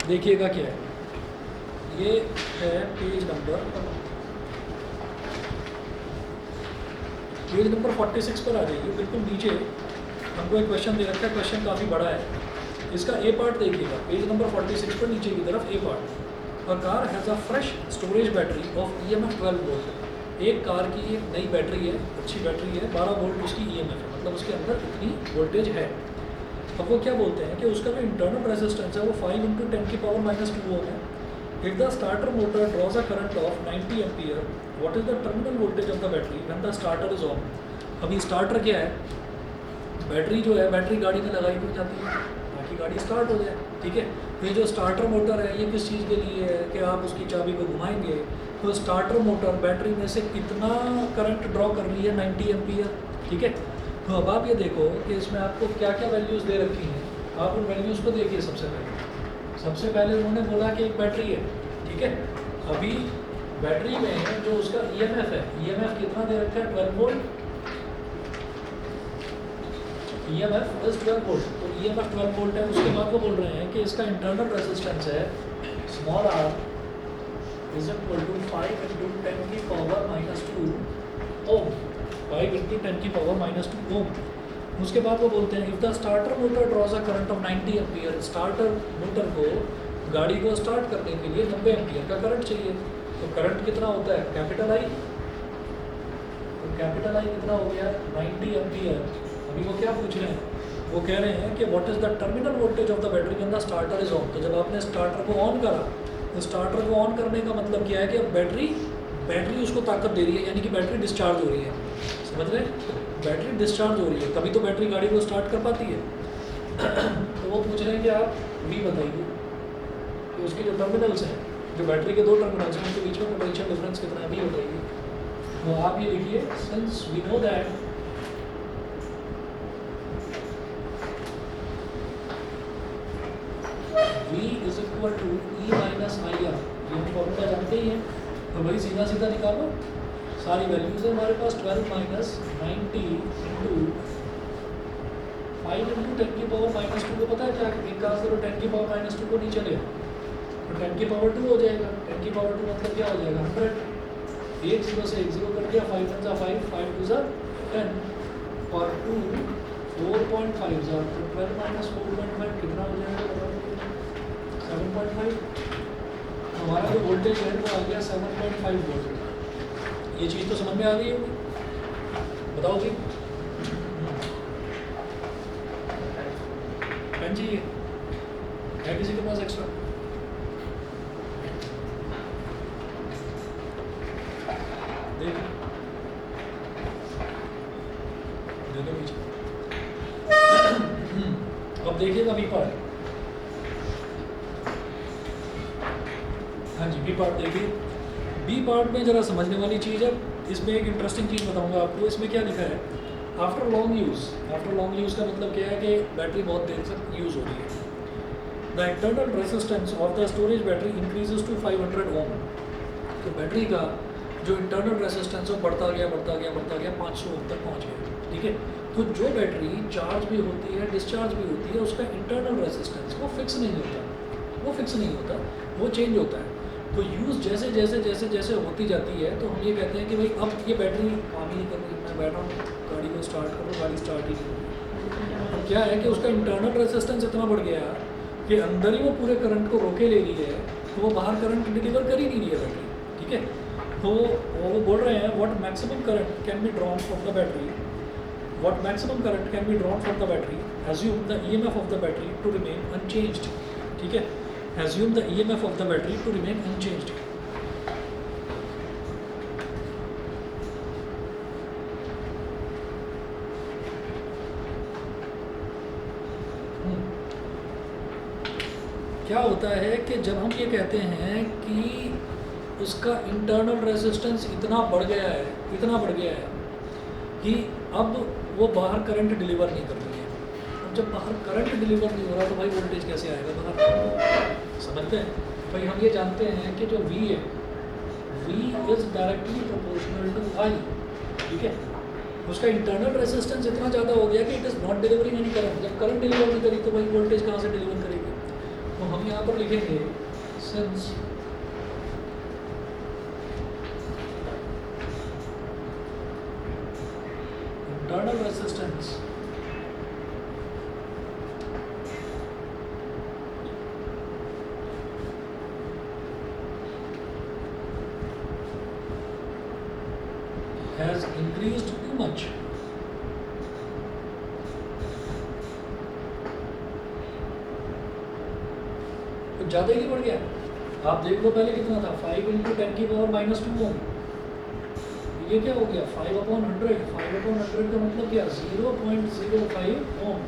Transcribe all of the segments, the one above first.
देखिएगा क्या है, ये है पेज नंबर 46 पर आ जाइए, बिल्कुल नीचे हमको एक क्वेश्चन दे रखा है। क्वेश्चन काफ़ी बड़ा है, इसका ए पार्ट देखिएगा, पेज नंबर 46 पर नीचे की तरफ A part. A car has a fresh storage battery of EMF 12 volt. एक कार की एक नई बैटरी है, अच्छी बैटरी है, 12 वोल्ट उसकी EMF है, मतलब उसके अंदर इतनी वोल्टेज है। अब वो क्या बोलते हैं कि उसका जो इंटरनल रेजिस्टेंस है वो 5 × 10⁻² ओम है। If the starter motor draws a current of 90 ampere, what is the terminal voltage of the battery when the starter is on. अभी स्टार्टर क्या है, बैटरी जो है, बैटरी गाड़ी में लगाई दी जाती है ताकि गाड़ी स्टार्ट हो जाए, ठीक है। ये जो स्टार्टर मोटर है ये किस चीज़ के लिए है कि आप उसकी चाबी को घुमाएंगे तो स्टार्टर मोटर बैटरी में से कितना करंट ड्रॉ कर रही है, 90 एम्पियर, ठीक है। तो अब आप ये देखो कि इसमें आपको क्या क्या वैल्यूज़ दे रखी हैं, आप उन वैल्यूज़ को देखिए। सबसे पहले उन्होंने बोला कि एक बैटरी है, ठीक है। अभी बैटरी में जो उसका EMF है, EMF कितना दे रखा है, 12 वोल्ट। EMF इज 12 वोल्ट, तो EMF 12 वोल्ट है। उसके बाद वो बोल रहे हैं कि इसका इंटरनल रेजिस्टेंस है small r is equal to 5 × 10⁻² ohm, 5 × 10⁻² ohm. उसके बाद वो बोलते हैं if the starter motor draws a current of 90 ampere, starter motor को गाड़ी को स्टार्ट करने के लिए 90 एम्पियर का करंट चाहिए। तो करंट कितना होता है, कैपिटल I, तो कैपिटल I कितना हो गया, 90 एम्पियर। अभी वो क्या पूछ रहे हैं, वो कह रहे हैं कि what is the terminal voltage of the battery when the starter is on. तो जब आपने स्टार्टर को ऑन करा, तो स्टार्टर को ऑन करने का मतलब क्या है कि अब बैटरी उसको ताकत दे रही है, यानी कि बैटरी डिस्चार्ज हो रही है, समझ रहे हैं, बैटरी डिस्चार्ज हो रही है, तभी तो बैटरी गाड़ी को स्टार्ट कर पाती है। तो वो पूछ रहे हैं कि आप V बताइए कि उसके जो टर्मिनल्स हैं, जो बैटरी के दो टर्मिनल्स हैं, उनके बीच में पोटेंशियल डिफरेंस कितना है, V बताइए। तो आप ये लिखिए, since we know that V is equal to E minus IR, ये हम फॉर्मूला जानते ही हैं। तो भाई सीधा सीधा निकालो, सारी वैल्यूज है हमारे पास। 12 माइनस 90 इंटू 5 × 10⁻² को पता है क्या, एक काम करो, 10⁻² को नहीं चलेगा तो 10⁻² हो जाएगा। 10⁻² मतलब क्या हो जाएगा, 100। 1 0 से 1 0 कर दिया, 5 1 = 5, 5 2 = 10 और 2 4.5 जार, तो 12 माइनस 4.5 कितना हो जाएगा, 7.5। हमारा जो वोल्टेज है वो आ गया 7.5 वोल्ट। ये चीज़ तो समझ में आ गई होगी, बताओ जी। पेन चाहिए है किसी के पास एक्स्ट्रा? देख दे दो पीछे। अब देखिएगा बी पार्ट, हाँ जी बी पार्ट देखिए। बी पार्ट में ज़रा समझने वाली चीज़ है, इसमें एक इंटरेस्टिंग चीज़ बताऊंगा आपको। इसमें क्या लिखा है, after long use. After long use का मतलब क्या है कि बैटरी बहुत देर तक यूज़ हो रही है। The internal resistance of the storage battery increases to 500 ohm. तो बैटरी का जो इंटरनल रेजिस्टेंस है बढ़ता गया 500 ओम तक पहुँच गया, ठीक है। तो जो बैटरी चार्ज भी होती है, डिस्चार्ज भी होती है, उसका इंटरनल रेजिस्टेंस वो फिक्स नहीं होता, वो चेंज होता है। तो यूज़ जैसे जैसे होती जाती है, तो हम ये कहते हैं कि भाई अब ये बैटरी काम ही नहीं कर रही, मैं बैठा हूँ गाड़ी को स्टार्ट करो, गाड़ी स्टार्ट ही नहीं हो रही। तो क्या है कि उसका इंटरनल रेजिस्टेंस इतना बढ़ गया कि अंदर ही वो पूरे करंट को रोके ले रही है, तो वो बाहर करंट डिलीवर कर ही नहीं रही है बैटरी, ठीक है। तो वो बोल रहे हैं what maximum current can be drawn from the battery, what maximum current can be drawn from the battery, assume the EMF of the battery to remain unchanged, ठीक है। assume the EMF of the battery to remain unchanged। क्या होता है कि जब हम ये कहते हैं कि उसका इंटरनल रेजिस्टेंस इतना बढ़ गया है कि अब वो बाहर करंट डिलीवर नहीं कर रही है। अब जब बाहर करंट डिलीवर नहीं हो रहा तो भाई वोल्टेज कैसे आएगा बाहर, समझते हैं भाई। हम ये जानते हैं कि जो V है, V is directly proportional to I, ठीक है। उसका इंटरनल रेजिस्टेंस इतना ज़्यादा हो गया कि it is not delivering any current. जब करंट डिलीवर नहीं करी तो भाई वोल्टेज कहाँ से डिलीवर करेगी। तो हम हम यहाँ पर लिखेंगे since internal resistance has increased too much, तो ज़्यादा ही नहीं बढ़ गया। आप देख लो पहले कितना था, 5 इंटू 10 की पावर -2 ओम। ये क्या हो गया 5/100। 5/100 का मतलब क्या 0.05 ओम।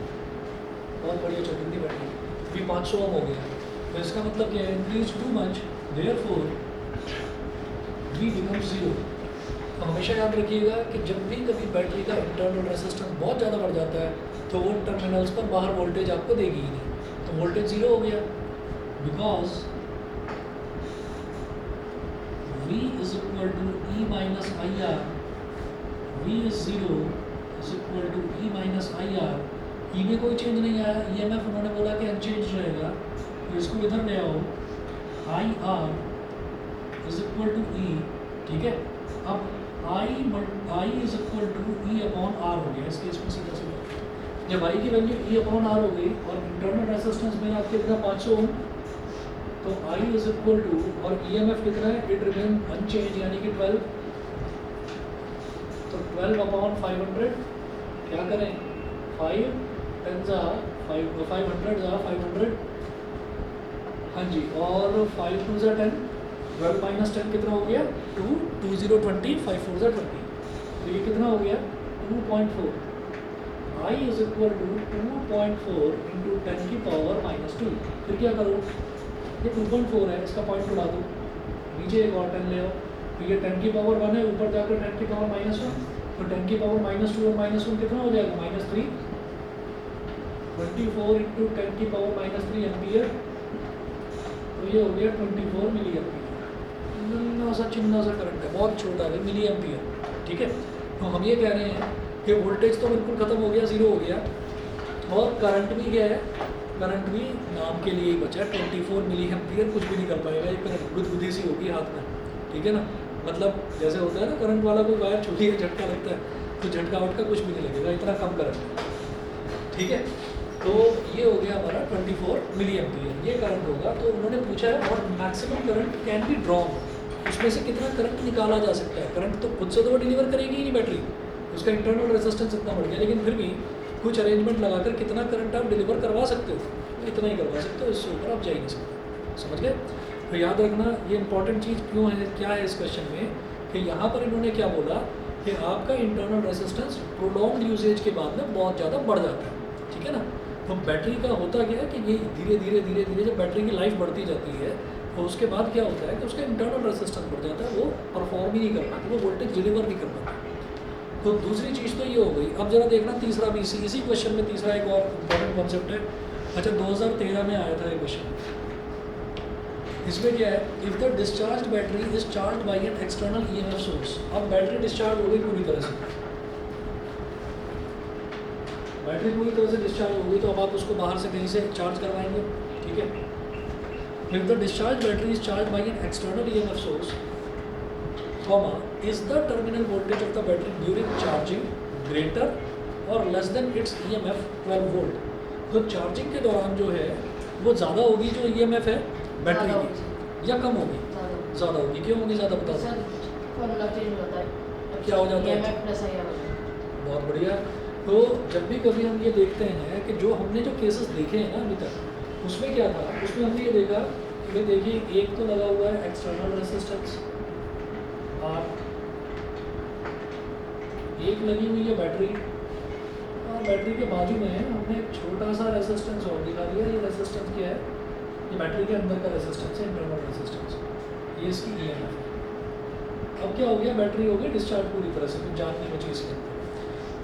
बहुत बढ़िया चौकिंदी बैठी, अभी 500 ओम हो गया। तो इसका मतलब क्या है, increase too much therefore V become 0। तो हमेशा याद रखिएगा कि जब भी कभी बैटरी का इंटरनल रेजिस्टेंस बहुत ज़्यादा बढ़ जाता है तो वो टर्मिनल्स पर बाहर वोल्टेज आपको देगी ही नहीं, तो वोल्टेज 0 हो गया। Because V is equal to E minus IR, V is 0 is equal to E minus IR। E में कोई चेंज नहीं आया, EMF उन्होंने बोला कि अनचेंज रहेगा, तो इसको इधर ले आओ, IR is equal to E, ठीक है। अब I is equal to E upon R हो गया, इस केस में सीधा सीधा जब I की वैल्यू E upon R हो गई और इंटरनल रेजिस्टेंस में आपके कितना 500 ओम, तो I is equal to और EMF कितना है, इट रिमेन अनचेंज यानी कि 12। तो 12 अपॉन 500 क्या करें, 5 10 500 500, हाँ जी, और 5 2 10, 12 माइनस 10 कितना हो गया 2, 2 0 20, 5 4 20, तो ये कितना हो गया 2.4। I is equal to 2.4 into 10 की पावर -2। फिर क्या करो, ये 2.4 है, इसका पॉइंट उड़ा दो, नीचे एक और 10 ले आओ, तो ये 10 की पावर 1 है, ऊपर जाकर 10 की पावर -1, तो 10 की पावर -2 और -1 कितना हो जाएगा -3। 24 इंटू 10 की पावर -3 एम्पियर, तो ये हो गया 24 मिली एम्पियर। नन्ना सा चिन्ना सा करंट है, बहुत छोटा है, मिली एम्पियर, ठीक है। तो हम ये कह रहे हैं कि वोल्टेज तो बिल्कुल ख़त्म हो गया, 0 हो गया, और करंट भी क्या है, करंट भी नाम के लिए ही बचा है 24 मिली एम्पियर, कुछ भी नहीं कर पाएगा, ये करंट गुदगुदी सी होगी हाथ में, ठीक है ना। मतलब जैसे होता है ना करंट वाला कोई वायर छूटी है, झटका लगता है, तो झटका वटका कुछ भी नहीं लगेगा, इतना कम करंट, ठीक है। तो ये हो गया हमारा 24 मिली एम्पियर, ये करंट होगा। तो उन्होंने पूछा है और maximum current can be drawn, उसमें से कितना करंट निकाला जा सकता है। करंट तो खुद से तो वो डिलीवर करेगी ही नहीं बैटरी, उसका इंटरनल रेजिस्टेंस इतना बढ़ गया, लेकिन फिर भी कुछ अरेंजमेंट लगाकर कितना करंट आप डिलीवर करवा सकते हो, तो इतना ही करवा सकते हो, इससे ऊपर आप जा ही नहीं सकते, समझ गए। तो याद रखना ये इंपॉर्टेंट चीज़ क्यों है, क्या है इस क्वेश्चन में, कि यहाँ पर इन्होंने क्या बोला कि आपका इंटरनल रेजिस्टेंस प्रोलॉन्ग्ड यूजेज के बाद में बहुत ज़्यादा बढ़ जाता है, ठीक है ना। तो बैटरी का होता क्या है कि ये धीरे धीरे धीरे धीरे जब बैटरी की लाइफ बढ़ती जाती है तो उसके बाद क्या होता है कि उसका इंटरनल रेजिस्टेंस बढ़ जाता है, वो परफॉर्म ही नहीं कर पाती, वो वोल्टेज डिलीवर नहीं कर पाती। तो दूसरी चीज़ तो ये हो गई। अब जरा देखना तीसरा भी इसी क्वेश्चन में तीसरा एक और इम्पॉर्टेंट कॉन्सेप्ट है। अच्छा 2013 में आया था ये क्वेश्चन, इसमें क्या है, if the discharge battery is charge by an external EMF source. अब बैटरी डिस्चार्ज हो गई पूरी तरह से, बैटरी पूरी तरह से डिस्चार्ज हो गई, तो अब आप उसको बाहर से कहीं से चार्ज करवाएंगे, ठीक है। If the discharge battery is charge by an external EMF source, comma is the terminal voltage of the battery during charging greater or less than its EMF 12 volt. तो चार्जिंग के दौरान जो है वो ज़्यादा होगी जो EMF है बैटरी की, या कम होगी, ज़्यादा होगी। क्यों होगी ज़्यादा, बता दो क्या हो जाता है। बहुत बढ़िया। तो जब भी कभी हम ये देखते हैं कि जो हमने जो केसेस देखे हैं ना अभी तक, उसमें क्या था, उसमें हमने ये देखा कि देखिए एक तो लगा हुआ है एक्सटर्नल रेजिस्टेंस R, एक लगी हुई है बैटरी, और बैटरी के बाजू में हमने एक छोटा सा रेजिस्टेंस और दिखा दिया। ये रेजिस्टेंस क्या है, ये बैटरी के अंदर का रेजिस्टेंस है, इंटरनल रेजिस्टेंस, ये इसकी EMF है। अब क्या हो गया, बैटरी हो गई डिस्चार्ज पूरी तरह से, कुछ जानने में चीज़ नहीं।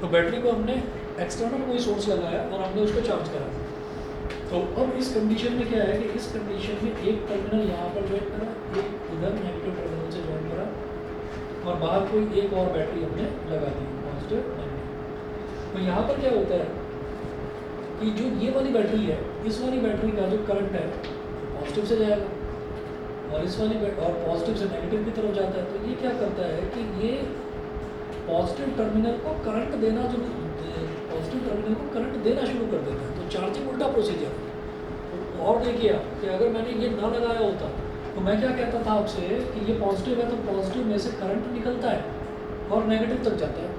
तो बैटरी को हमने एक्सटर्नल कोई सोर्स लगाया और हमने उसको चार्ज करा। तो अब इस कंडीशन में क्या है कि इस कंडीशन में एक टर्मिनल यहाँ पर ज्वाइन करा, एक इधर नेगेटिव टर्मिनल से ज्वाइन करा, और बाहर कोई एक और बैटरी हमने लगा दी पॉजिटिव नेगेटिव। तो यहाँ पर क्या होता है कि जो ये वाली बैटरी है, इस वाली बैटरी का जो करंट है पॉजिटिव से जाएगा और इस वाली और पॉजिटिव से नेगेटिव की तरफ जाता है। तो ये क्या करता है कि ये पॉजिटिव टर्मिनल को करंट देना जो पॉजिटिव टर्मिनल को करंट देना शुरू कर देता है। तो चार्जिंग उल्टा प्रोसीजर है। तो और देखिए आप कि अगर मैंने ये ना लगाया होता तो मैं क्या कहता था आपसे कि ये पॉजिटिव है तो पॉजिटिव में से करंट निकलता है और नेगेटिव तक जाता है।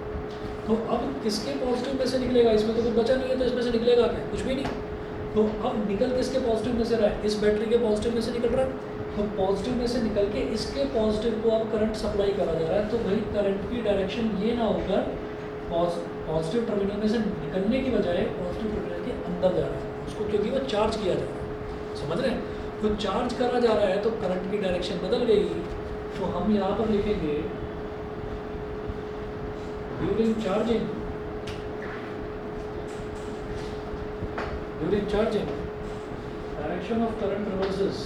तो अब किसके पॉजिटिव में से निकलेगा? इसमें तो कुछ बचा नहीं है, तो इसमें से निकलेगा क्या? कुछ भी नहीं। तो अब निकल किसके पॉजिटिव में से रहा है? इस बैटरी के पॉजिटिव में से निकल रहा है। तो पॉजिटिव में से निकल के इसके पॉजिटिव को अब करंट सप्लाई करा जा रहा है। तो वही करंट की डायरेक्शन ये ना होकर पॉजिटिव टर्मिनल में से निकलने की बजाय पॉजिटिव टर्मिनल के अंदर जा रहा है उसको, क्योंकि वो चार्ज किया जा रहा है। समझ रहे हैं? तो चार्ज करा जा रहा है तो करंट की डायरेक्शन बदल गई। तो हम यहाँ पर लिखेंगे during charging direction of current reverses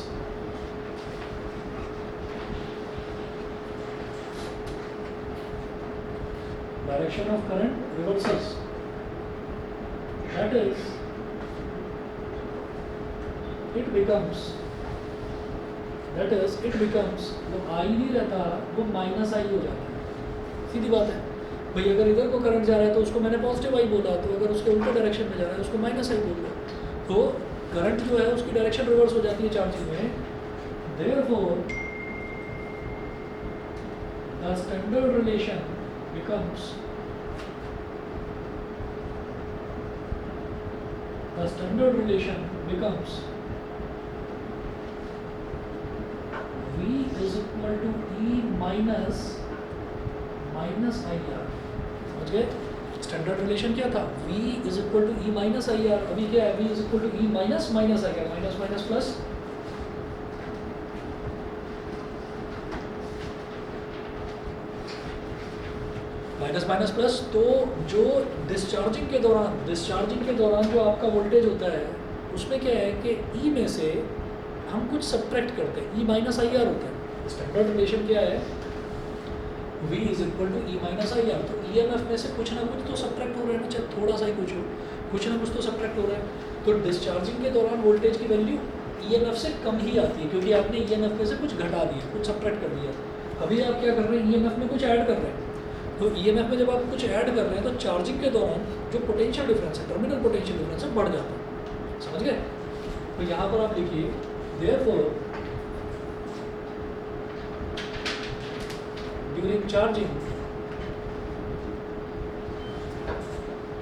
that is it becomes वो आई नहीं रहता, वो माइनस आई हो जाता है। सीधी बात है भाई, अगर इधर को करंट जा रहा है तो उसको मैंने पॉजिटिव आई बोला, तो अगर उसके उल्टे डायरेक्शन में जा रहा है उसको माइनस आई बोल रहा। तो करंट जो है उसकी डायरेक्शन रिवर्स हो जाती है चार्जिंग में। Therefore the standard relation becomes V is equal to E minus IR। समझ गए? स्टैंडर्ड रिलेशन क्या था? V is equal to E minus IR। अभी क्या है? V is equal to E minus IR, minus plus. Minus plus. तो जो discharging के दौरान जो आपका वोल्टेज होता है उसमें क्या है कि E में से हम कुछ सब्ट्रैक्ट करते हैं, E माइनस IR होता है। स्टैंडर्ड रिलेशन क्या है? V is equal to E minus IR। तो EMF में से कुछ ना कुछ तो सब्ट्रैक्ट हो रहा है ना, चाहे थोड़ा सा ही कुछ ना कुछ तो सब्ट्रैक्ट हो रहा है। तो डिस्चार्जिंग के दौरान वोल्टेज की वैल्यू EMF से कम ही आती है, क्योंकि आपने EMF में से कुछ घटा दिया, कुछ सब्ट्रैक्ट कर दिया। अभी आप क्या कर रहे हैं? EMF में कुछ ऐड कर रहे हैं। तो EMF में जब आप कुछ ऐड कर रहे हैं तो चार्जिंग के दौरान जो पोटेंशियल डिफरेंस है, टर्मिनल पोटेंशियल डिफरेंस है, बढ़ जाता है। समझ गए? तो यहाँ पर आप लिखिए therefore during charging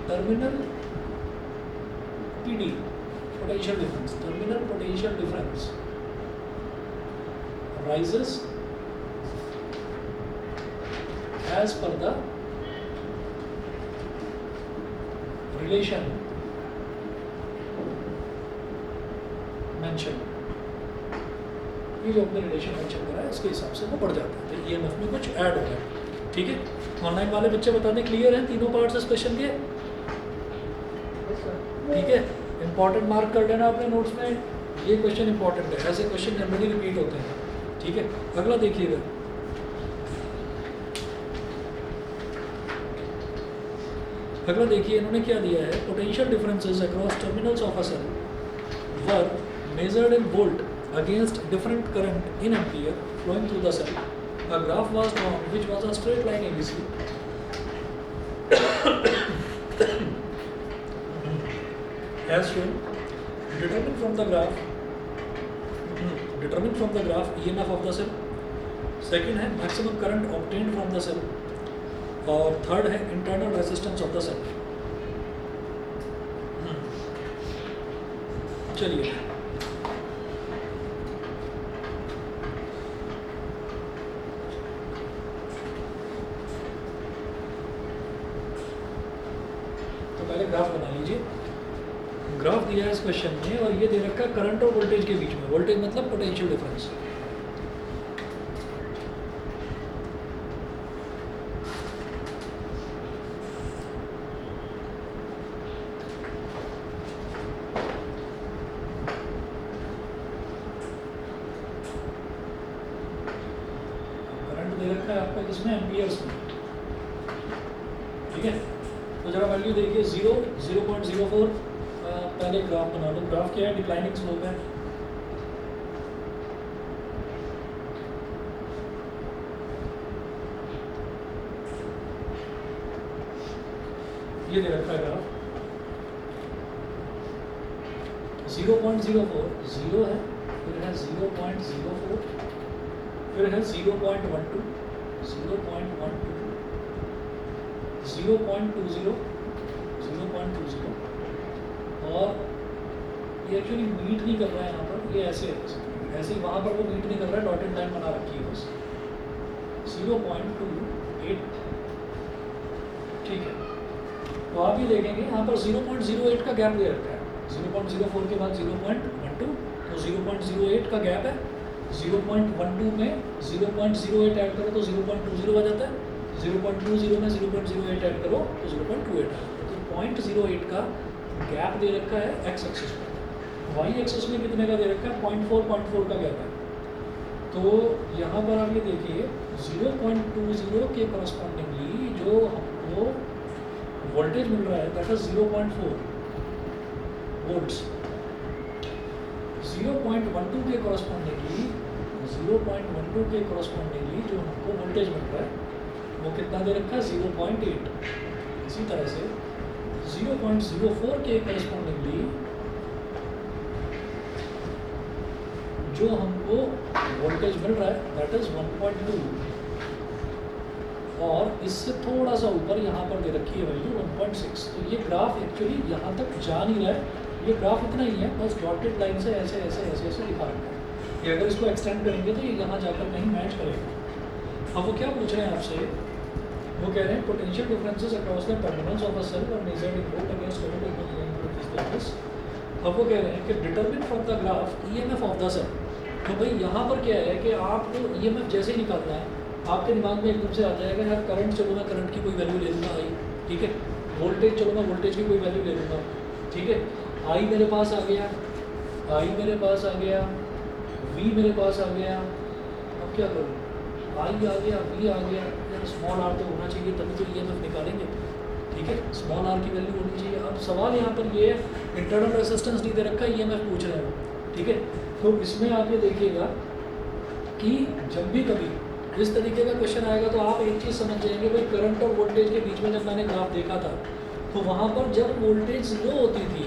terminal PD potential difference rises as per the relation mentioned। ये जो अपने रिलेशन मेंशन करा है इसके हिसाब से वो बढ़ जाता है। तो EMF में कुछ ऐड हो गया। ठीक है? ऑनलाइन वाले बच्चे बता दें, क्लियर है तीनों पार्ट्स इस क्वेश्चन के? ठीक है, इंपॉर्टेंट मार्क कर लेना अपने नोट्स में। ये क्वेश्चन इंपॉर्टेंट है, ऐसे क्वेश्चन जनरली रिपीट होते हैं। ठीक है, अगला देखिएगा। अगला देखिए इन्होंने क्या दिया है, potential differences across terminals of a cell were measured in volt against different current in ampere flowing through the cell. A graph was drawn which was a straight line ABC as shown. Determine from the graph EMF of the cell. Second है maximum current obtained from the cell, और third है internal resistance of the cell। चलिए graph बना लीजिए। Graph दिया है इस question में और ये दे रखा है करंट और वोल्टेज के बीच में। वोल्टेज मतलब पोटेंशियल डिफरेंस। करंट दे रखा है आपका किसमें? एम्पियर्स में। ठीक है, तो जरा वैल्यू देखिए 0.04। पहले ग्राफ बना लो। ग्राफ क्या है? डिक्लाइनिंग स्लोप है। ये दे रखा है ग्राफ 0.04 जीरो है, फिर है 0.04, फिर है 0.12, 0.20, और ये एक्चुअली मीट नहीं कर रहा है यहाँ पर, ये ऐसे ऐसे ही वहाँ पर वो मीट नहीं कर रहा है, डॉटेड लाइन बना रखी है बस 0.28, ठीक है। तो आप ये देखेंगे यहाँ पर 0.08 का गैप दे रखा है, 0.04 के बाद 0.12, तो 0.08 का गैप है, 0.12 में 0.08 ऐड करो तो 0.20 आ जाता है, 0.20 में 0.08 ऐड करो तो 0.28 आता है। तो 0.08 का गैप दे रखा है एक्स एक्सिस पर, वाई एक्सिस में कितने का दे रखा है 0.4 का गैप है। तो यहाँ पर आप ये देखिए 0.20 के करस्पॉन्डिंगली जो हमको वोल्टेज मिल रहा है दैट इज 0.4 वोल्ट्स, 0.12 के करस्पॉन्डिंगली जो हमको वोल्टेज मिल रहा है वो कितना दे रखा है 0.8। इसी तरह से 0.04 के करस्पॉन्डिंगली जो हमको वोल्टेज मिल रहा है दैट इज 1.2, और इससे थोड़ा सा ऊपर यहाँ पर दे रखी है वैल्यू 1.6। तो ये ग्राफ एक्चुअली यहाँ तक जा नहीं रहा है, ये ग्राफ इतना ही है, बस डॉटेड लाइन से ऐसे ऐसे ऐसे ऐसे दिखा रखा है कि अगर इसको एक्सटेंड करेंगे तो ये यहाँ जाकर कहीं मैच करेगा। अब वो क्या पूछ रहे हैं आपसे, वो कह रहे हैं potential differences across the terminals of a cell और measured in volt against current. अब वो कह रहे हैं कि determine from the graph EMF of the cell. तो भाई यहाँ पर क्या है कि आपको ईएमएफ जैसे ही निकालना है आपके दिमाग में एकदम से आ जाएगा यार करंट, चलो मैं करंट की कोई वैल्यू ले लूँगा आई, ठीक है, वोल्टेज चलो मैं वोल्टेज की कोई वैल्यू ले लूँगा, ठीक है, आई मेरे पास आ गया, आई मेरे पास आ गया, वी मेरे पास आ गया, अब क्या करूँ, आई आ गया, वी आ गया, यार स्मॉल आर तो होना चाहिए तभी तो ईएमएफ निकालेंगे, ठीक है, स्मॉल आर की वैल्यू होनी चाहिए। अब सवाल यहाँ पर ये है इंटरनल रेजिस्टेंस नहीं दे रखा, ईएमएफ पूछ रहे हैं, ठीक है। तो इसमें आप ये देखिएगा कि जब भी कभी इस तरीके का क्वेश्चन आएगा तो आप एक चीज़ समझ जाएंगे, भाई करंट और वोल्टेज के बीच में जब मैंने ग्राफ देखा था तो वहाँ पर जब वोल्टेज ज़ीरो होती थी,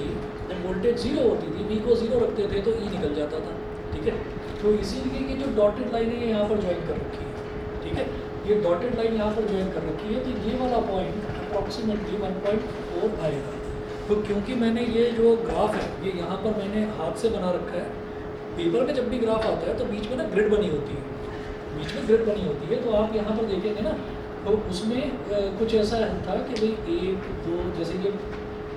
जब वोल्टेज ज़ीरो होती थी, वी को ज़ीरो रखते थे तो ई निकल जाता था, ठीक है। तो इसीलिए कि जो डॉटेड लाइन है ये यहाँ पर ज्वाइन कर रखी है, ठीक है, ये डॉटेड लाइन यहाँ पर ज्वाइन कर रखी है, तो ये वाला पॉइंट अप्रॉक्सीमेटली 1.4 आएगा। तो क्योंकि मैंने ये जो ग्राफ है ये यहाँ पर मैंने हाथ से बना रखा है, पेपर में जब भी ग्राफ आता है तो बीच में ना ग्रिड बनी होती है, बीच में ग्रिड बनी होती है, तो आप यहाँ पर देखेंगे ना तो उसमें कुछ ऐसा था कि भाई 1 2 जैसे ये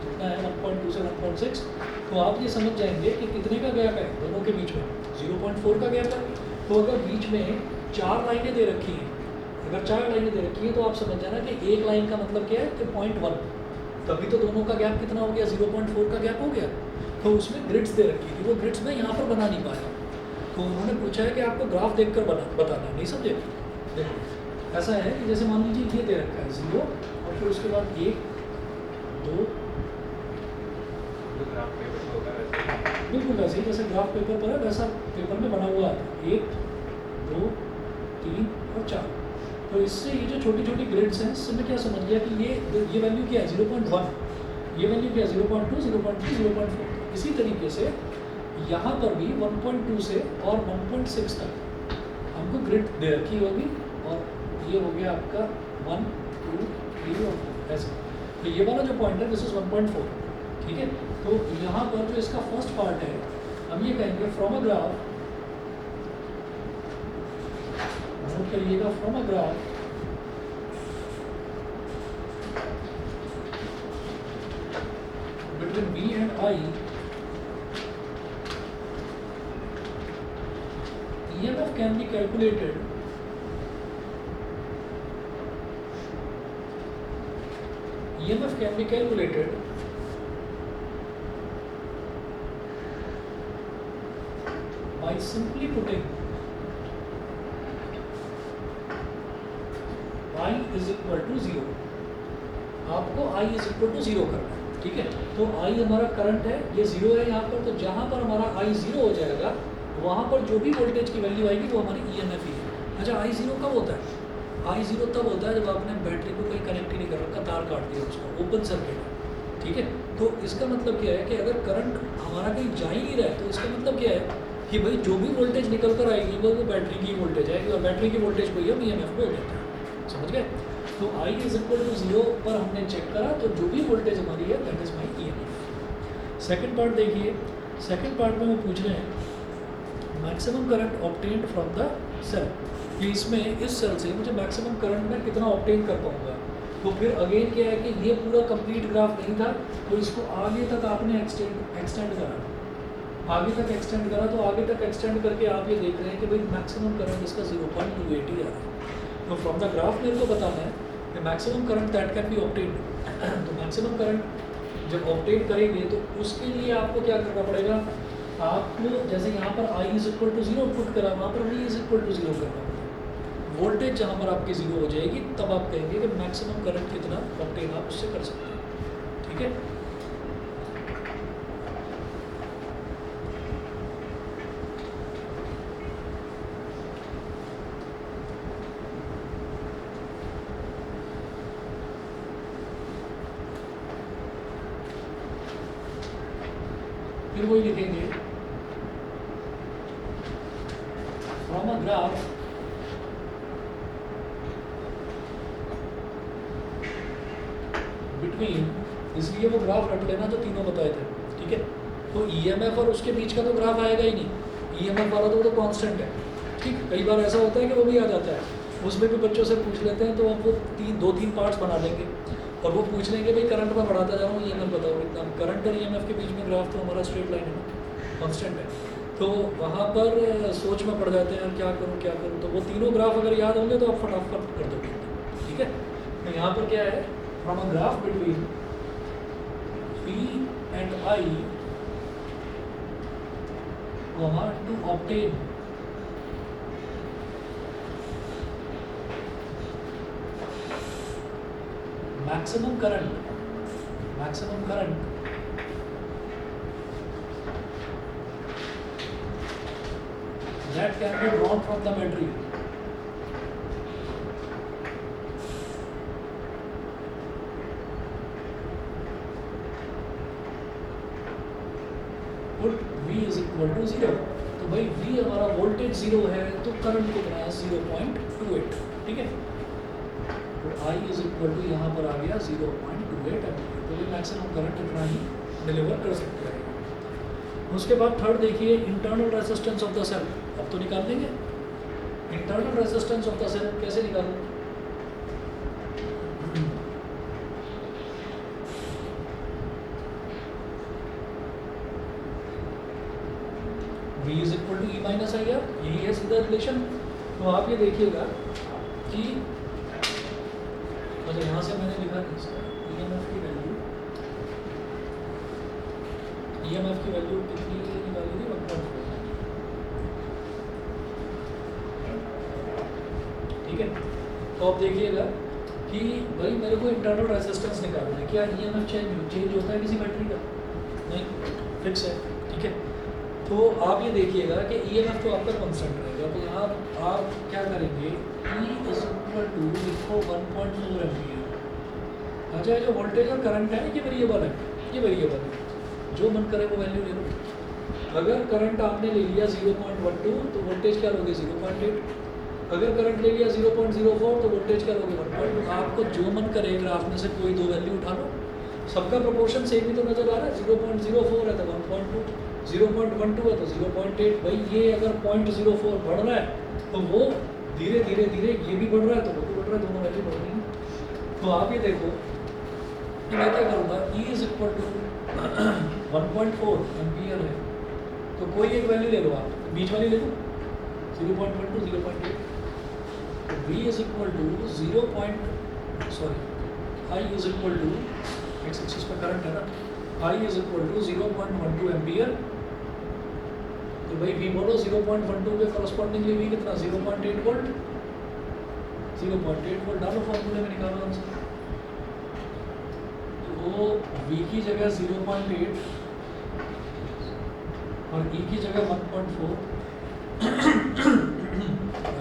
जितना है 1.2 से 1.6, तो आप ये समझ जाएंगे कि कितने का गैप है दोनों के बीच में, 0.4 का गैप है। तो अगर बीच में 4 लाइनें दे रखी हैं, अगर 4 लाइनें दे रखी हैं तो आप समझ जाना कि एक लाइन का मतलब क्या है कि 0.1, तभी तो दोनों का गैप कितना हो गया, 0.4 का गैप हो गया। तो उसमें ग्रिड्स दे रखी थी, वो ग्रिड्स मैं यहाँ पर बना नहीं पाया, तो उन्होंने पूछा है कि आपको ग्राफ देखकर बताना, नहीं समझे। देखो ऐसा है कि जैसे मान लीजिए ये दे रखा है 0 और फिर उसके बाद 1 2, बिल्कुल वैसे ही जैसे ग्राफ पेपर पर है वैसा पेपर में बना हुआ है 1 2 3 और 4। तो इससे ये जो छोटी छोटी ग्रिड्स हैं इससे मैं क्या समझ गया कि ये वैल्यू क्या है 0.1, ये वैल्यू क्या है 0.2 0.3 0.4। इसी तरीके से यहाँ पर भी 1.2 से और 1.6 तक हमको ग्रिड दे रखी होगी, और ये हो गया आपका 1 2 3 और 4 ऐसे। तो ये वाला जो पॉइंट है दिस इज 1.4, ठीक है। तो यहाँ पर जो इसका फर्स्ट पार्ट है हम ये कहेंगे फ्रॉम अ ग्राफ, नोट करिएगा from a graph between V and I EMF can be calculated by simply putting I is equal to 0। आपको I is equal to 0 करना है, ठीक है। तो I हमारा करंट है, ये 0 है यहाँ पर, तो जहाँ पर हमारा I 0 हो जाएगा वहाँ पर जो भी वोल्टेज की वैल्यू आएगी वो हमारी EMF ही है। अच्छा I 0 कब होता है, आई ज़ीरो तब होता है जब आपने बैटरी को कहीं कनेक्ट ही नहीं कर रखा, तार काट दिया उसका, ओपन सर्किट है, ठीक है। तो इसका मतलब क्या है कि अगर करंट हमारा कहीं जा ही नहीं रहा है तो इसका मतलब क्या है कि भाई जो भी वोल्टेज निकल कर आएगी वो बैटरी की वोल्टेज आएगी, और बैटरी की वोल्टेज को हम EMF बोल देते हैं, समझ गए। तो I इज इक्वल टू 0 पर हमने चेक करा तो जो भी वोल्टेज हमारी है that is my EMF। Second part देखिए, सेकेंड पार्ट में वो पूछ रहे हैं maximum current obtained from the cell, कि इसमें इस सेल से मुझे मैक्सिमम करंट में कितना ऑब्टेन कर पाऊंगा। तो फिर अगेन क्या है कि ये पूरा कंप्लीट ग्राफ नहीं था, तो इसको आगे तक आपने एक्सटेंड करा, आगे तक एक्सटेंड करा, तो आगे तक एक्सटेंड करके आप ये देख रहे हैं कि भाई मैक्सिमम करंट इसका 0.28 ही आ रहा है। तो फ्रॉम द ग्राफ मेरे को बताना है कि maximum current that can be obtained. तो मैक्सिमम करंट जब ऑब्टेन करेंगे तो उसके लिए आपको क्या करना पड़ेगा, आपको जैसे यहाँ पर I is equal to 0 put करा, वहाँ पर V इज इक्वल टू 0 करना पड़ेगा। वोल्टेज जहाँ पर आपकी 0 हो जाएगी तब आप कहेंगे कि मैक्सिमम करंट कितना ऑब्टेन आप उससे कर सकते हैं, ठीक है। फिर वही लिखेंगे फ्रॉम अ ग्राफ बिटवीन, इसलिए वो ग्राफ रट लेना जो तीनों बताए थे, ठीक है। तो EMF और उसके बीच का तो ग्राफ आएगा ही नहीं, EMF वाला तो कांस्टेंट है, ठीक। कई बार ऐसा होता है कि वो भी आ जाता है, उसमें भी बच्चों से पूछ लेते हैं तो अब वो दो तीन पार्ट्स बना लेंगे और वो पूछ लेंगे भाई करंट में बढ़ाता जा रहा हूँ, EMF बताओ कितना। करंट और EMF के बीच में ग्राफ तो हमारा स्ट्रेट लाइन है ना, कांस्टेंट है, तो वहाँ पर सोच में पड़ जाते हैं क्या करूँ क्या करूँ। तो वो तीनों ग्राफ अगर याद होंगे तो आप फटाफट कर दोगे, ठीक है। तो यहाँ पर क्या है, from a graph between P and I to obtain maximum current that can be drawn from the battery. Put V is equal to 0. तो भाई V हमारा वोल्टेज 0 है तो करंट कितना है 0.28, ठीक है। तो I इज इक्वल टू यहाँ पर आ गया 0.28 एम्पीयर, तो ये मैक्सिमम करंट इतना ही डिलीवर कर सकते हैं। उसके बाद थर्ड देखिए internal resistance of the cell, अब तो निकाल देंगे internal resistance of the cell, कैसे निकालूं। V is equal to E minus I R, यही है सीधा रिलेशन। तो आप ये देखिएगा कि अच्छा यहाँ से मैंने लिखा EMF की वैल्यू, EMF की वैल्यू कितनी निकाली थी 1.4, ठीक है। तो आप देखिएगा कि भाई मेरे को इंटरनल रेजिस्टेंस निकालना है, क्या EMF चेंज होता है किसी बैटरी का, नहीं, फिक्स है, ठीक है। तो आप ये देखिएगा कि EMF तो आपका कांस्टेंट रहेगा, तो यहाँ आप क्या करेंगे E इज इक्वल टू लिखो 1.4 एम्पीयर। अच्छा जो वोल्टेज और करंट है ये वेरिएबल है, ये वेरिएबल है, जो मन करे वो वैल्यू ले लो। अगर करंट आपने ले लिया 0.12 तो वोल्टेज क्या लोगे 0.8, अगर करंट ले लिया 0.04 तो वोल्टेज क्या लोगे 1.2। आपको जो मन करे ग्राफ में से कोई दो वैल्यू उठा लो, सबका प्रोपोर्शन सेम ही तो नजर आ रहा है, 0.04 है तो 1.2, 0.12 है तो 0.8। भाई ये अगर 0.04 बढ़ रहा है तो वो धीरे धीरे धीरे ये भी बढ़ रहा है तो वो भी बढ़ रहा है, दोनों वैल्यू बढ़ रही है। तो आप ये देखो कि मैं क्या करूँगा, E is equal to 1.4 ampere है तो कोई एक वैल्यू ले लो, आप बीच वाली ले लो 0.12 0.8। तो V is equal to I is equal to X axis पर करंट है ना, I is equal to 0.12 ampere. तो भाई V बोलो 0.12 के करस्पॉन्डिंगली V कितना 0.8 वोल्ट, 0.8 वोल्ट डालो फॉर्मूले में निकालो आंसर। तो V की जगह 0.8 और E की जगह 1.4,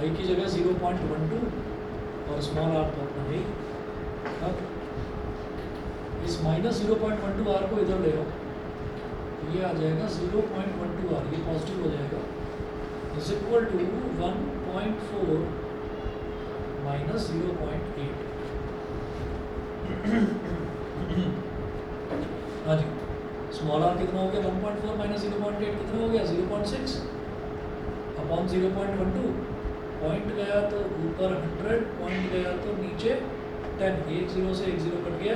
I की जगह 0.12 और स्मॉल आर तो अपना है। अब इस -0.12 को इधर ले आओ, ये आ जाएगा 0.12 ये पॉजिटिव हो जाएगा, इज इक्वल टू 1.4 माइनस 0.8। हाँ जी, स्मॉल आर कितना हो गया 1.4 माइनस 0.8 कितना हो गया 0.6 अपॉन 0.12। पॉइंट गया तो ऊपर 100, पॉइंट गया तो नीचे 10, एक जीरो से एक जीरो कट गया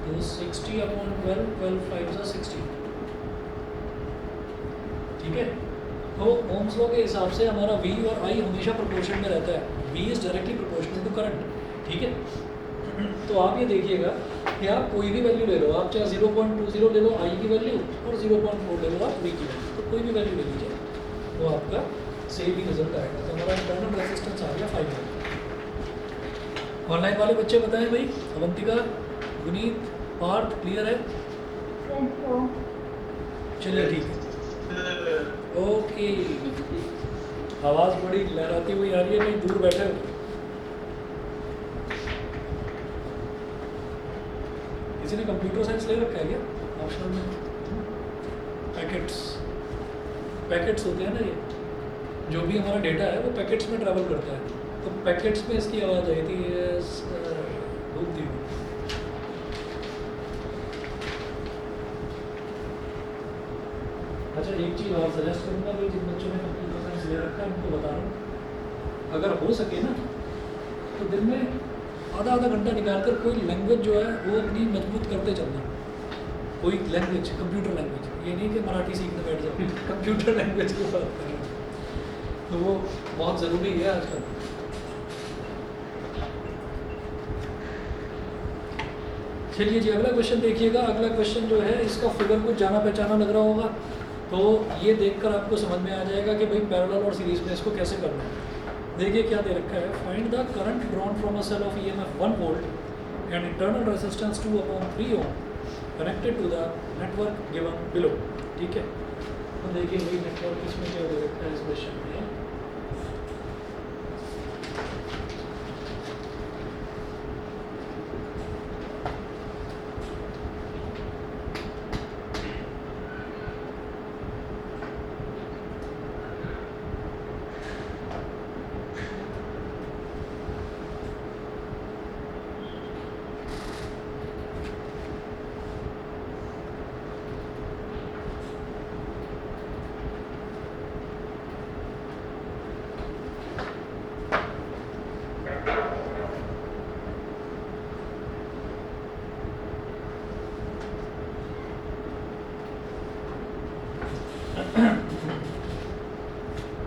तो 60 अपॉन 12, 12 5 60। ठीक है, तो ओम्स लॉ के हिसाब से हमारा V और I हमेशा प्रोपोर्शन में रहता है। V is directly proportional to current. ठीक है, तो आप ये देखिएगा कि आप कोई भी वैल्यू ले लो, आप चाहे 0.20 ले लो I की वैल्यू और 0.4 ले लो आप V की वैल्यू, तो कोई भी वैल्यू ले लीजिए तो आपका सेम ही रिजल्ट आएगा। तो हमारा इंटरनल रेजिस्टेंस आ गया 5 ओम। ऑनलाइन वाले बच्चे बताएं भाई, अवंतिका, गुनीत, पार्थ, क्लियर है? चलिए ठीक है, ओके। आवाज़ बड़ी लहराती हुई आ रही है, कहीं दूर बैठे हो? किसी ने कंप्यूटर साइंस ले रखा है क्या ऑप्शनल में? पैकेट्स होते हैं ना, ये जो भी हमारा डेटा है वो पैकेट्स में ट्रैवल करता है, तो पैकेट्स में इसकी आवाज़ आई थी बुद्धि। अच्छा, एक चीज़ और सजेस्ट करूँगा भाई, जिन बच्चों ने कंप्यूटर साइंस ले रखा है उनको बता रहा हूँ, अगर हो सके ना तो दिन में आधा घंटा निकाल कर कोई लैंग्वेज जो है वो अपनी मजबूत करते चलना। कोई लैंग्वेज, कंप्यूटर लैंग्वेज, ये नहीं कि मराठी सीखने बैठ जाओ, कंप्यूटर लैंग्वेज की बात कर रहे हैं, तो वो बहुत ज़रूरी है आजकल। चलिए जी, अगला क्वेश्चन देखिएगा। अगला क्वेश्चन जो है इसका फिगर कुछ जाना पहचाना लग रहा होगा, तो ये देखकर आपको समझ में आ जाएगा कि भाई पैरेलल और सीरीज में इसको कैसे करना है। देखिए क्या दे रखा है, find the current drawn from a cell of EMF 1 volt and internal resistance 2/3 ohm connected to the network given below. ठीक है, तो देखिए भाई नेटवर्क इसमें क्या दे रखा है इस क्वेश्चन में।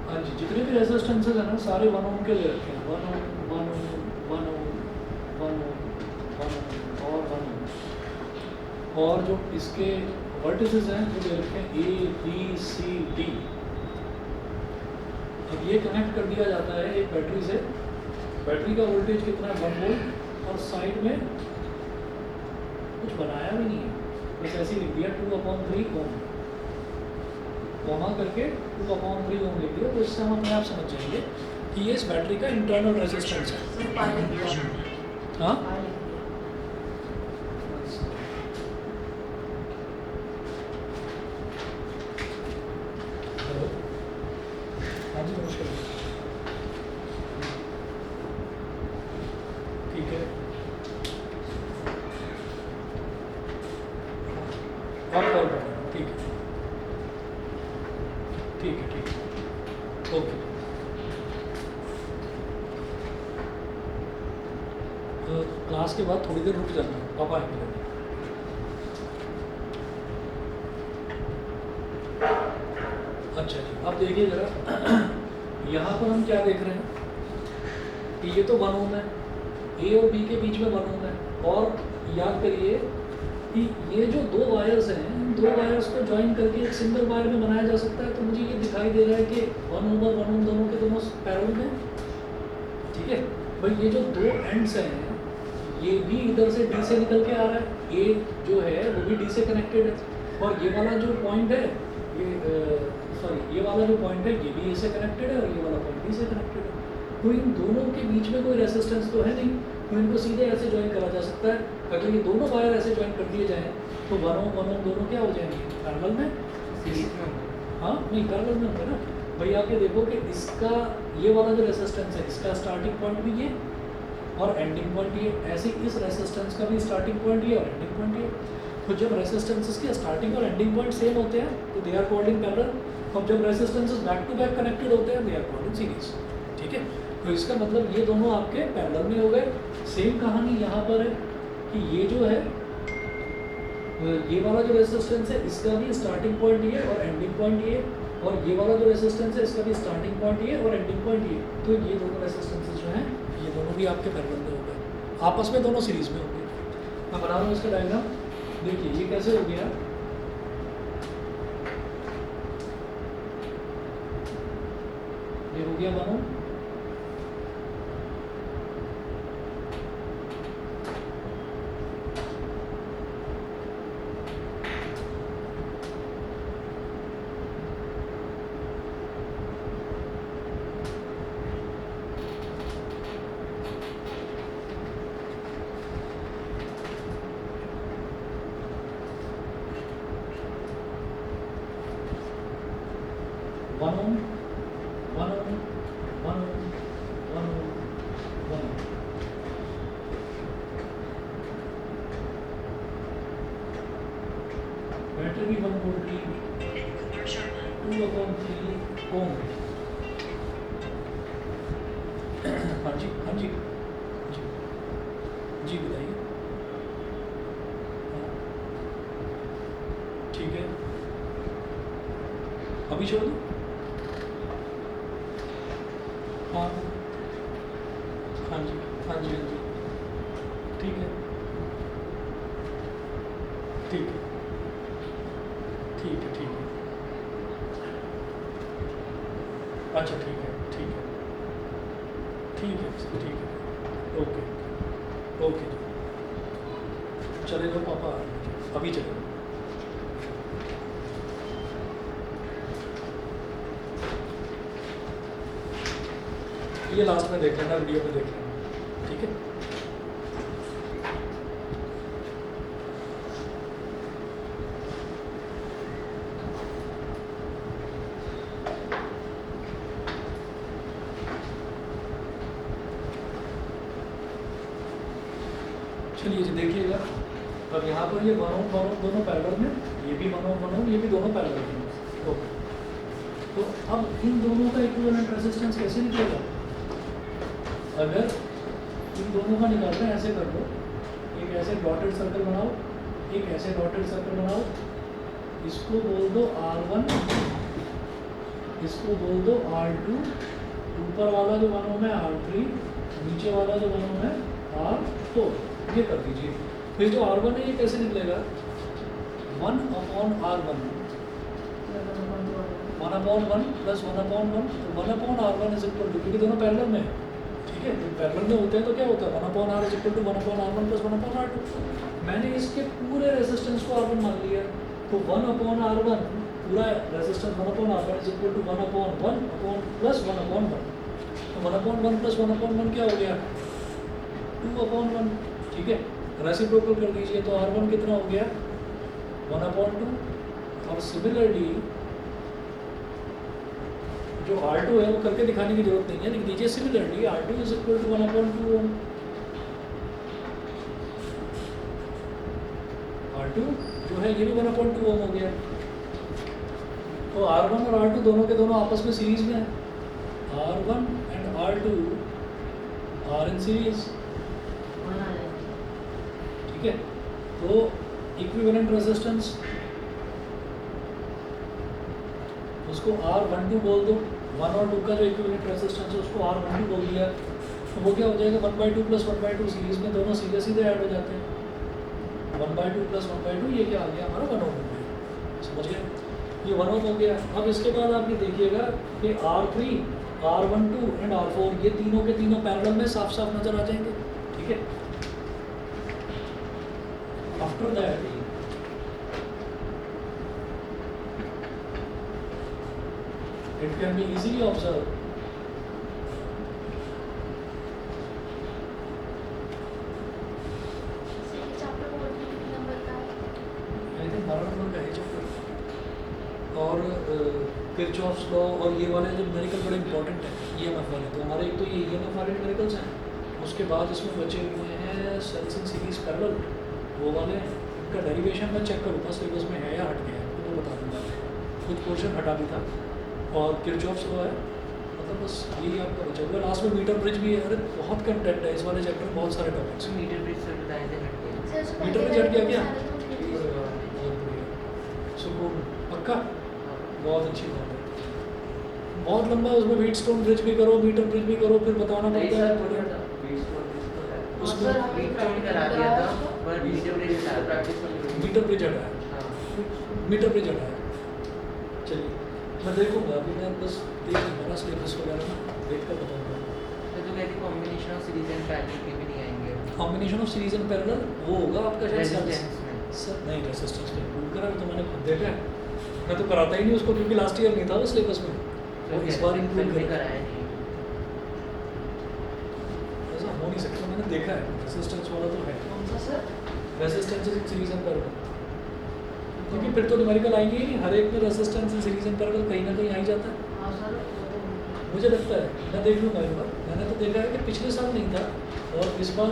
हाँ जी, जितने भी रेजिस्टेंसेज हैं ना सारे 1 ओम के ले रखे हैं, 1 ओम, 1 ओम, 1 ओम, 1 ओम, 1 ओम और 1 ओम, और जो इसके वर्टिसेस हैं वो ले रखे हैं A, B, C, D। अब ये कनेक्ट कर दिया जाता है एक बैटरी से। बैटरी का वोल्टेज कितना है 1 वोल्ट, और साइड में कुछ बनाया भी नहीं है, बस ऐसे ही लिख दिया 2/3 ओम, कॉमा करके 2/3 ओम लिख दिया। तो इससे हम अपने आप समझ जाएंगे कि ये इस बैटरी का इंटरनल रेजिस्टेंस है। हाँ, हेलो, हाँ जी नमस्कार, ठीक है, और कॉल करना, ठीक है, ठीक है, ठीक है, ओके। तो क्लास के बाद थोड़ी देर रुक जाना, पापा आएंगे। अच्छा जी, अब देखिए ज़रा यहाँ पर हम क्या देख रहे हैं कि ये तो 1 ओम है, A और B के बीच में 1 ओम है, और याद करिए कि ये जो दो वायर्स हैं, दो वायर्स को ज्वाइन करके एक सिंगल वायर में बनाया जा सकता है। तो मुझे ये दिखाई दे रहा है कि 1 ओम और 1 ओम दोनों के दोनों पैरेलल में। ठीक है भाई, ये जो दो एंड्स हैं ये भी इधर से D से निकल के आ रहा है, A जो है वो भी D से कनेक्टेड है, और ये वाला जो पॉइंट है ये वाला जो पॉइंट है ये भी A से कनेक्टेड है, और ये वाला पॉइंट B से कनेक्टेड है। तो इन दोनों के बीच में कोई रेसिस्टेंस तो है नहीं, तो इनको सीधे ऐसे ज्वाइन करा जा सकता है। अगर ये दोनों वायर ऐसे ज्वाइन कर दिए जाएँ तो 1 ओम दोनों क्या हो जाएंगे, पैरेलल में। हाँ नहीं, पैरेलल में होंगे ना भाई। आप ये देखो कि इसका ये वाला जो रेसिस्टेंस है, इसका स्टार्टिंग पॉइंट भी ये और एंडिंग पॉइंट ये, ऐसे इस रेसिस्टेंस का भी स्टार्टिंग पॉइंट ये और एंडिंग पॉइंट ये। तो जब रेसिस्टेंसेस के स्टार्टिंग और एंडिंग पॉइंट सेम होते हैं तो they are called in parallel, और जब resistances back to back connected होते हैं they are called in series. ठीक है, तो इसका मतलब ये दोनों आपके पैरेलल में हो गए। सेम कहानी यहाँ पर है कि ये जो है, ये वाला जो रेसिस्टेंस है इसका भी स्टार्टिंग पॉइंट ये और एंडिंग पॉइंट ये, और ये वाला जो रेसिस्टेंस है इसका भी स्टार्टिंग पॉइंट ये और एंडिंग पॉइंट ये। तो ये दोनों रेसिस्टेंसेस जो हैं ये दोनों भी आपके पैरेलल में हो गए, आपस में दोनों सीरीज में हो गए। मैं बना रहा हूँ इसका डायग्राम, देखिए ये कैसे हो गया। ये हो गया 1 ओम, बैटरी भी 1 वोल्ट की 2/3 ओम। हाँ जी हाँ जी जी जी बताइए। हाँ, ठीक है, अभी छोड़ दो। हाँ हाँ जी हाँ जी हाँ जी, ठीक है ठीक है ठीक है ठीक है, अच्छा ठीक है ठीक है ठीक है ठीक है, ओके ओके चले जाओ पापा, अभी चले जाओ। ये लास्ट में देख लेना, वीडियो में देख लेना, ठीक है। चलिए जी देखिएगा, अब यहाँ पर ये 1 ओम दोनों पैरेलल में, ये भी 1 ओम ये भी दोनों पैरेलल में। ओके, तो अब इन दोनों का इक्विवेलेंट रेजिस्टेंस कैसे निकलेगा। अगर इन दोनों का निकालते हैं ऐसे कर दो, एक ऐसे डॉटेड सर्कल बनाओ, एक ऐसे डॉटेड सर्कल बनाओ, इसको बोल दो R1, इसको बोल दो R2, ऊपर वाला जो 1 ओम है R3, नीचे वाला जो 1 ओम है R4, ये कर दीजिए। फिर जो R1 है ये कैसे निकलेगा, 1/R1, 1/1 प्लस 1/1, तो 1/R1 इज इक्वल टू, क्योंकि दोनों पैरेलल में है, ठीक है, तो पैरेलल में होते हैं तो क्या होता है 1/R is equal to 1/R1 plus 1/R2। मैंने इसके पूरे रेजिस्टेंस को R1 मान लिया, तो 1/R1 पूरा resistance 1/R1 is equal to 1/1 plus 1/1, तो 1/1 प्लस 1/1 क्या हो गया 2/1, ठीक है। रेसिप्रोकल कर दीजिए तो R1 कितना हो गया 1/2, और सिमिलरली जो R2 है वो करके दिखाने की जरूरत नहीं है, लिख दीजिए similarly R2 is equal to 1/2 ohm. R2 जो है ये भी 1/2 ओम हो गया, तो R1 और R2 दोनों के दोनों आपस में सीरीज में है, R1 and R2 are in series, ठीक है। तो इक्विवेलेंट रेजिस्टेंस उसको R12 बोल दो, 1 और 2 का जो इक्विवेलेंट रेजिस्टेंस है उसको R12 बोल दिया, तो वो क्या हो जाएगा 1/2 प्लस 1/2, सीरीज में दोनों सीधे सीधे ऐड हो जाते हैं, 1/2 प्लस 1/2 ये क्या आ गया हमारा 1 ओम हो गया, समझ गए, ये 1 ओम हो गया। अब इसके बाद आप ये देखिएगा कि R3, R12 एंड R4 ये तीनों के तीनों पैरेलल में साफ साफ नजर आ जाएंगे, ठीक है। After that it can be easily observed Kirchhoff's law और ये वाले जो न्यूमेरिकल बड़े इंपॉर्टेंट हैं ईएमएफ वाले। तो हमारे एक तो ये ईएमएफ वाले न्यूमेरिकल्स हैं, उसके बाद इसमें बचे हुए हैं सेल्स इन सीरीज पैरेलल, वो वाले हैं। इनका डेरिवेशन मैं चेक करूँगा सिलेबस में है या हट गया है तो बता दूँगा, कुछ पोर्शन हटा भी था। और किरचॉफ्स लॉ है, मतलब बस यही आपका बचा हुआ। लास्ट में मीटर ब्रिज भी है। अरे बहुत कंटेंट है इस वाले चैप्टर में, बहुत सारे टॉपिक्स। मीटर ब्रिज से बताए थे हट गया। मीटर ब्रिज हट गया क्या? बहुत बढ़िया, सुकून पक्का, बहुत अच्छी बात है। बहुत लंबा उसमें व्हीट स्टोन ब्रिज भी करो, मीटर ब्रिज भी करो, फिर बताना पड़ता है उसमें। मीटर ब्रिज हटा है, मीटर ब्रिज हटा है। चलिए मैं देखूँगा, अभी मैं बस देख लूँगा ना सिलेबस वगैरह ना, देख कर बताऊँगा। तो कहती combination of series and parallel के भी नहीं आएंगे। Combination of series and parallel वो होगा आपका शायद रेजिस्टेंस सर, नहीं रेजिस्टेंस में इंक्लूड करा तो मैंने खुद देखा है, मैं तो कराता ही नहीं उसको क्योंकि लास्ट ईयर नहीं था वो सिलेबस में, वो इस बार इंक्लूड कराया नहीं। ऐसा हो नहीं सकता, मैंने देखा है रेजिस्टेंस वाला तो है। कौन सा sir? Resistance is series and parallel, क्योंकि फिर तो न्यूमेरिकल आएंगे ही नहीं, हर एक में resistance in series and parallel कहीं ना कहीं आ ही जाता है। हाँ सर, मुझे लगता है, मैं देख लूँगा एक बार। मैंने तो देखा है कि पिछले साल नहीं था और इस बार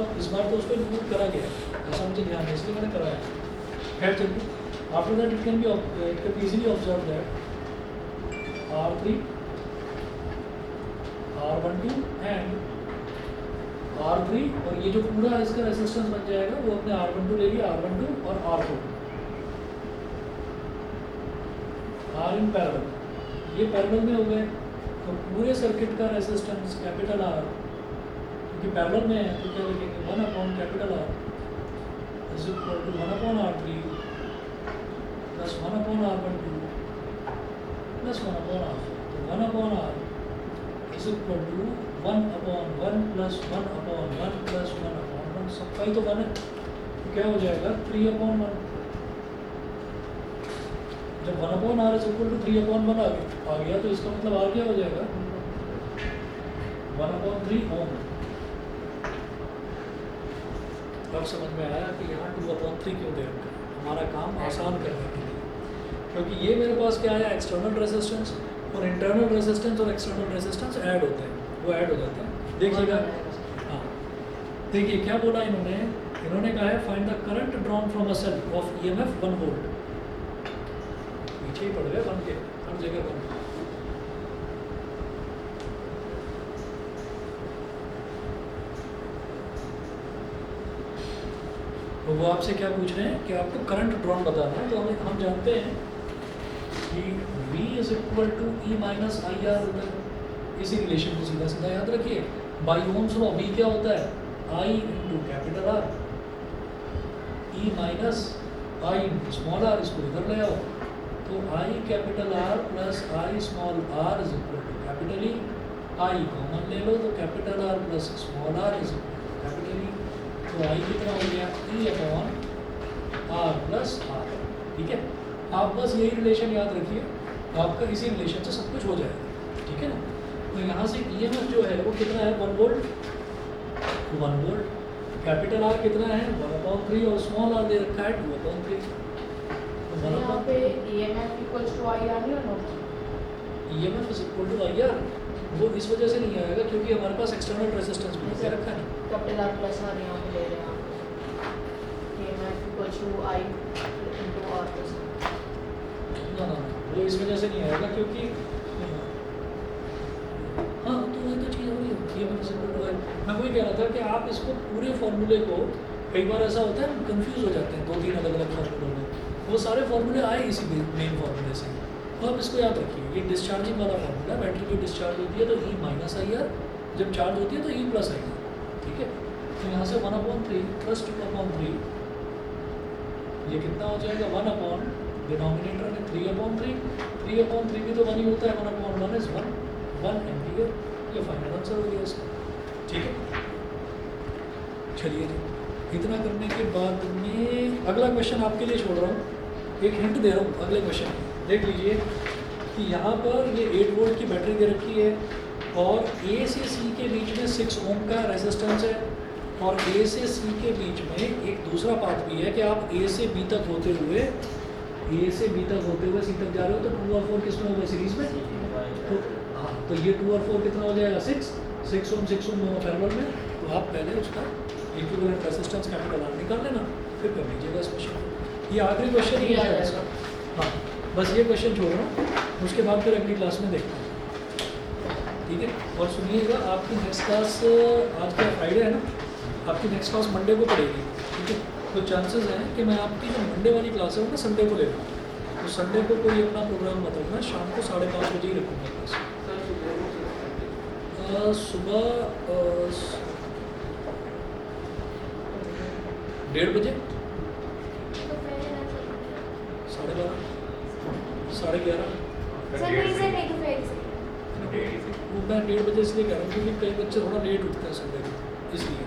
तो उसको इंक्लूड करा गया, ऐसा मुझे ध्यान है, इसलिए मैंने कराया। खैर चलिए, after that it can be easily observe that R3 R12 and R3, और ये जो पूरा इसका रेजिस्टेंस बन जाएगा वो अपने R12 ले लिया, R12 और R4 R इन पैरेलल, ये पैरेलल में हो गए। तो पूरे सर्किट का रेजिस्टेंस कैपिटल R, क्योंकि पैरेलल में है तो क्या लिखेंगे 1 upon capital R is equal to 1 upon R3 plus 1 upon R12 plus 1 upon R4। तो 1 upon R is equal to 1 upon 1 plus 1 upon 1 plus 1 upon 1, सबका ही तो 1 है, तो क्या हो जाएगा 3 अपॉन 1। जब 1 upon R is equal to 3 upon 1 आ गया तो इसका मतलब R क्या हो जाएगा 1 अपॉन 3 ओम। अब समझ में आया कि यहाँ 2 अपॉन 3 क्यों दे रखा है, हमारा काम आसान करने के लिए, क्योंकि ये मेरे पास क्या आया एक्सटर्नल रेजिस्टेंस, और इंटरनल रेजिस्टेंस और एक्सटर्नल रेजिस्टेंस ऐड होते हैं, वो ऐड हो जाते हैं। देखिएगा, हाँ देखिए क्या बोला इन्होंने कहा है find the current drawn from a cell of EMF 1 volt. पीछे ही पड़ गए बन के, हर जगह बन के। तो वो आपसे क्या पूछ रहे हैं कि आपको करंट ड्रॉन बताना है, तो हम जानते हैं कि V is equal to E minus I R होता है। इसी रिलेशन को सीधा सीधा याद रखिए, बाई ओम्स लॉ V क्या होता है I into capital R, E minus I into small r, इसको इधर ले आओ तो I capital R plus I small r is equal to capital E। I common ले लो तो capital R plus small r is equal to capital E। तो I कितना हो गया E upon R plus R, ठीक है। आप बस यही रिलेशन याद रखिए, आपका इसी रिलेशन से सब कुछ हो जाएगा, ठीक है ना। तो यहाँ से EMF जो है वो कितना है 1 वोल्ट, 1 वोल्ट। कैपिटल R कितना है 1/3 और स्मॉल r दे रखा है 2/3। तो यहाँ पे EMF इक्वल्स टू IR नहीं होना, EMF is equal to IR, वो इस वजह से नहीं आएगा क्योंकि हमारे पास एक्सटर्नल रेजिस्टेंस भी दे रखा है ना। कैपिटल R प्लस R यहाँ पे ले रहे हैं आप, EMF equals to I into R plus ना वो इस वजह से नहीं आएगा क्योंकि हाँ तो वही तो चीज़ हो रही है। EMF is equal to I, मैं वही कह रहा था कि आप इसको पूरे फॉर्मूले को, कई बार ऐसा होता है कंफ्यूज हो जाते हैं 2-3 अलग अलग फॉर्मूलों में, वो सारे फॉर्मूले आए इसी मेन फॉर्मूले से। तो आप इसको याद रखिए, ये डिस्चार्जिंग वाला फॉर्मूला, बैटरी की डिस्चार्ज होती है तो E माइनस आई आर, जब चार्ज होती है तो E प्लस आई आर, ठीक है। तो यहाँ से 1/3 प्लस 2/3, ये कितना हो जाएगा 1 अपॉन डिनोमिनेटर में 3/3, 3/3 भी तो 1 ही होता है, 1/1 इज 1 एम्पियर। ये फाइनल आंसर हो गया इसका, ठीक है। चलिए जी, इतना करने के बाद में अगला क्वेश्चन आपके लिए छोड़ रहा हूँ, एक हिंट दे रहा हूँ अगले क्वेश्चन में। देख लीजिए कि यहाँ पर ये 8 वोल्ट की बैटरी दे रखी है और A से C के बीच में 6 ओम का रेजिस्टेंस है, और A से C के बीच में एक दूसरा पाथ भी है कि आप A से B तक होते हुए ए से बी तक होते हुए सी तक जा रहे हो तो 2 और 4 किस में होगा सीरीज में? तो हाँ, तो ये 2 और 4 कितना हो जाएगा 6 ओम दोनों पैरेलल में। तो आप पहले उसका इक्विवेलेंट रेजिस्टेंस कैपिटल R निकाल लेना, फिर कर लीजिएगा इस क्वेश्चन को। ये आखिरी क्वेश्चन ही है इसका। हाँ, बस ये क्वेश्चन छोड़ रहा हूँ, उसके बाद फिर अगली क्लास में देखते हैं, ठीक है। और सुनिएगा, आपकी नेक्स्ट क्लास आज का फ्राइडे है ना, आपकी नेक्स्ट क्लास मंडे को पड़ेगी, ठीक है। तो चांसेस हैं कि मैं आपकी जो मंडे वाली क्लास है वो मैं संडे को ले लूँ। तो संडे को कोई अपना प्रोग्राम मत रखना, शाम को 5:30 बजे ही रखूँगा क्लास। सुबह 1:30 बजे, 12:30, 11:30। सर रीजन है कि फ्राइडे से वो मैं 1:30 बजे इसलिए कह रहा हूँ क्योंकि कई बच्चे थोड़ा लेट उठते हैं संडे को, इसलिए,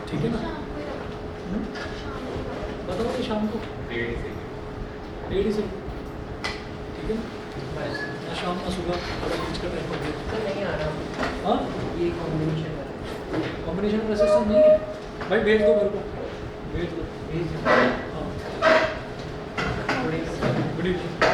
ठीक है ना। शाम को ही रखो। हम्म? शाम को ही रखो। बताओ कि शाम को 1:30 से, ठीक है ना। ना शाम ना सुबह, थोड़ा बीच का टाइम हो गया। तो नहीं आ रहा हाँ, ये कॉम्बिनेशन है। कॉम्बिनेशन का सिस्टम नहीं है भाई, भेज दो मेरे को, भेज दो। भेज दो। हाँ, थोड़े गुड इवनिंग।